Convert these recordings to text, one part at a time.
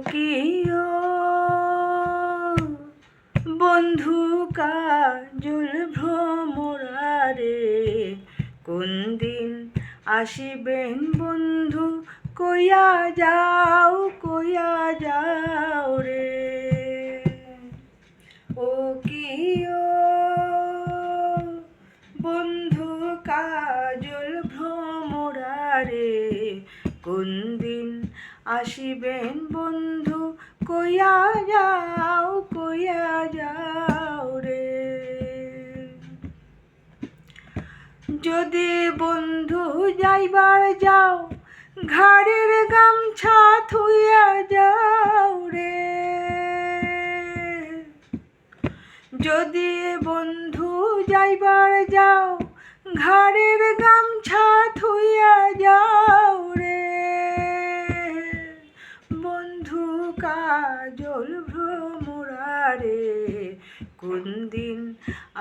কিও বন্ধু কাজল ভ্রমরারে, কোন দিন আসিবেন বন্ধু, কইয়া যাও রে। ও কিও বন্ধু কাজল ভ্রমরারে, কোন দিন আসিবেন বন্ধু, কইয়া যাও রে। যদি বন্ধু যাইবার যাও, ঘাড়ের গামছা থুইয়া যাও রে। যদি বন্ধু যাইবার যাও, ঘাড়ের গামছা থুইয়া যাও রে। বন্ধু কাজল ভ্রমরারে, কোন দিন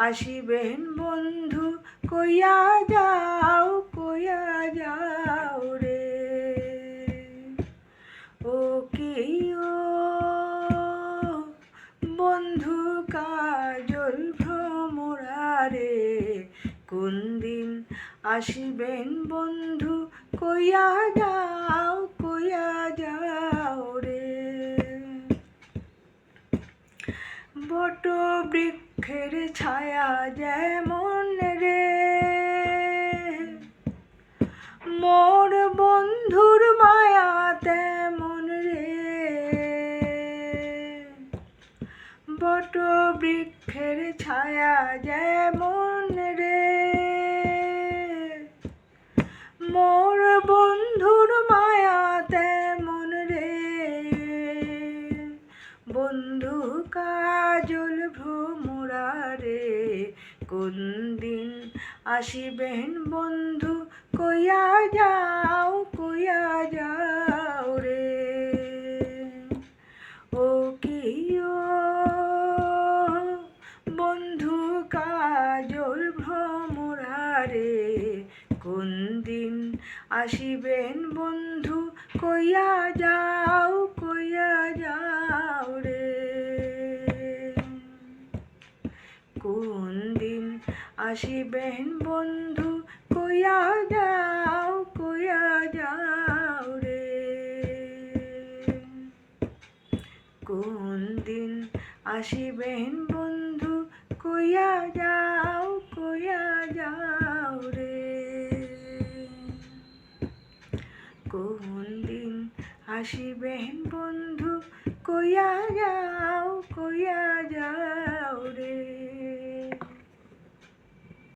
আসিবেন বন্ধু, কইয়া যাও রে। ও কিও বন্ধু কাজল ভ্রমরারে, কোন দিন আসিবেন বন্ধু, কইয়া যাও রে। বট বৃক্ষের ছায়া যেমন রে, মোর বন্ধুর মায়া তেমন রে। বট বৃক্ষের ছায়া যেমন রে, মোর বন্ধুর মায়া তেমন রে। বন্ধু কাজল ভ্রমরারে, কোন দিন আসিবেন বন্ধু, কইয়া যাও রে। ও কিও বন্ধু কাজল ভ্রমরারে, কোন দিন আসিবেন বন্ধু, কইয়া যাও রে। কোন দিন আসিবেন বন্ধু, কইয়া যাও রে। কোন দিন আসিবেন বন্ধু, কইয়া যাও রে। কোন দিন আসিবেন বন্ধু, কইয়া